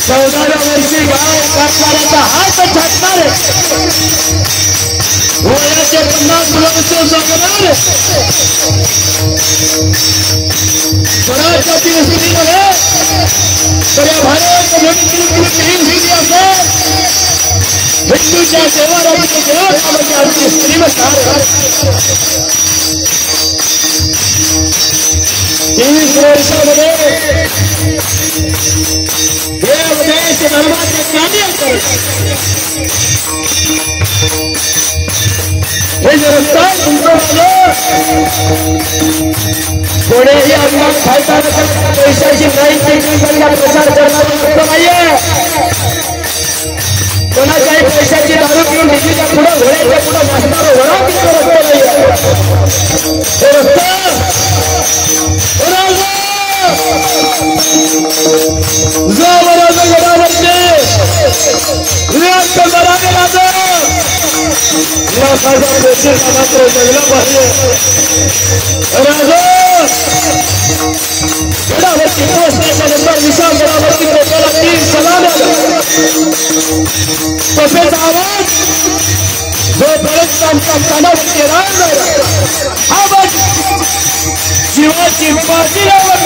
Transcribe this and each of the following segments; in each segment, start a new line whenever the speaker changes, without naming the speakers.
14 वर्षी गाव काढणाऱ्याचा हात छाटणार वयाचे 50 वर्ष जगणार स्वराज्यातील स्त्री नव्हे तर या भारत भूमीतील स्त्री असेल हिंदूच्या देवाराची देवाची आमची स्त्री नसणार 30 वर्षामध्ये देश धर्माचे कार्य करत हे जे रस्ता तुमचं कोणीही अंगात खायचा पैशाची नाही प्रचार करणारं नाहीये कोणाच्याही पैशाची दारू पिऊन डिग्रीच्या पुढे घोड्याच्या पुढे नाचणारं वडा पितो रस्ता नाहीये हे रस्ता गडावरचे मात्र जगला पाहिजे गडावरती पोहोचण्याच्या नंतर विशाल गडावरती पोहोचायला 3 सलाम तसेच आवाज जोपर्यंत आमच्या कानावरती राहणार आवाज जीवाची बाजी लावत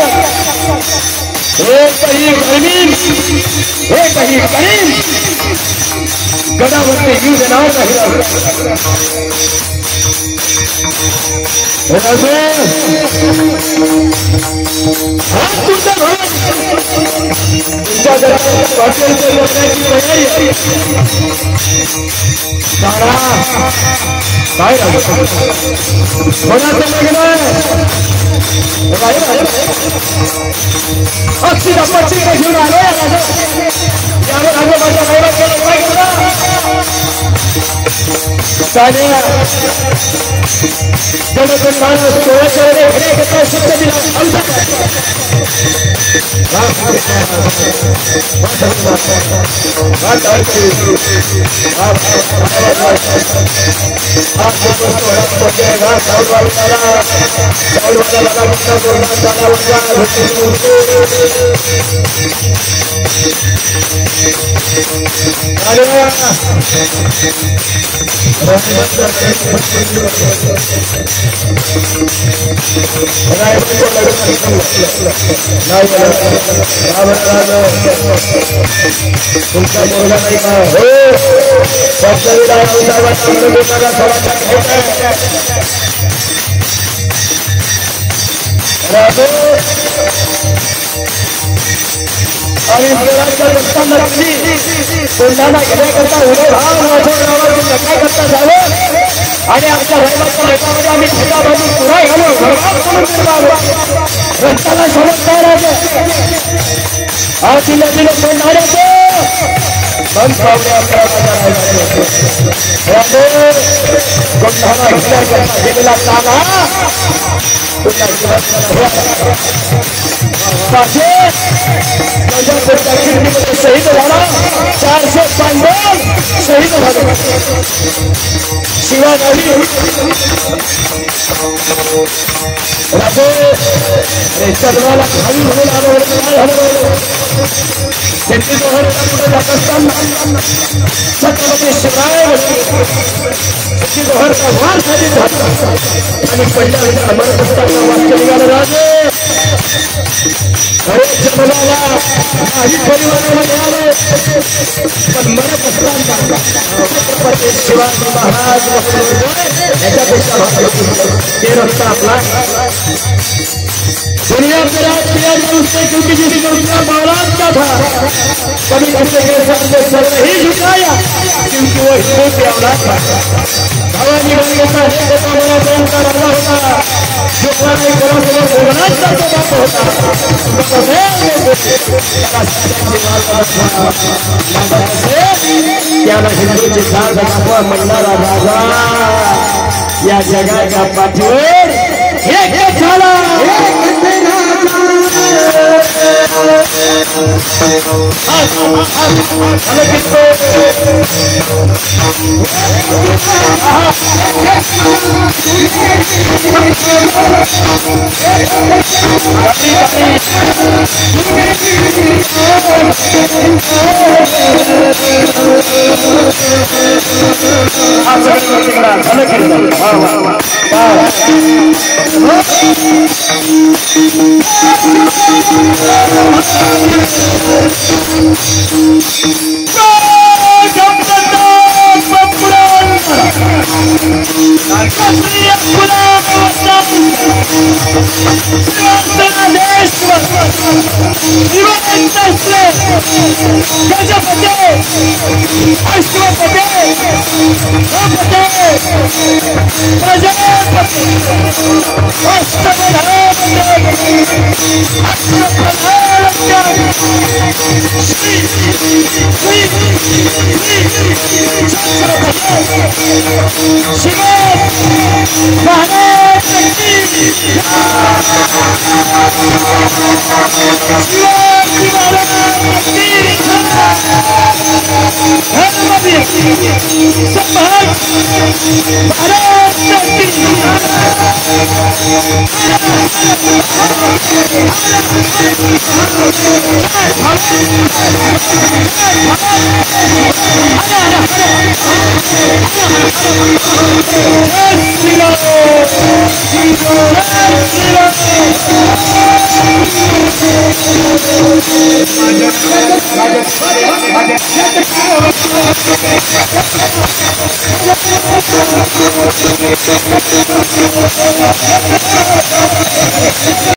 एकही गरीब एकही गरीब गडावरती जीव देणार नाही तुमच्या घरात तुमच्या घरात हॉटेलच्या लोकांची तयारी काय कोणाचं लग्न अक्षी गप्पाची घेऊन आले यावर आजोबाच्या गौरव केलं काय करा तुमचा मुलगा नाही का हो आणि स्वराज्य असताना कोणाला घेण्याकरता उभे राहा काय करता झालं आणि आमच्या धर्माच्या नेत्यामध्ये आम्ही ठेका बाजू पुरा घालू रस्त्याला समजदार आहे आधी नदीला सोडणाऱ्याचं पण पावल्या गोंधळा गेलेला काला शहीद झाला 400 पांडव शहीद झाले शिवाजी चंद्राला खाली म्हणून आलो त्यांची पुढे जात असताना छत्रपती शिवराय त्याची जोहरचा वार खाली झाला आणि पहिल्या मरत असताना वाक्य निघालं राजे अरे जन्माला काही परिवारामध्ये आले पण मरत असताना छत्रपती शिवाजी महाराज याच्यापेक्षा ते रस्ता आपला दुनिया के राजप्रिया उससे क्योंकि जिस दूसरा महाराज का था कभी अपने के सामने सर नहीं झुकाया क्योंकि वो हिंदू की औलाद था भवानी बन के साथ बड़ा प्रेम का राजा होता जो नहीं करो तो भगवान का बात होता क्या हिंदू के साथ मंडला राजा या जगह का पाठवर एक झाला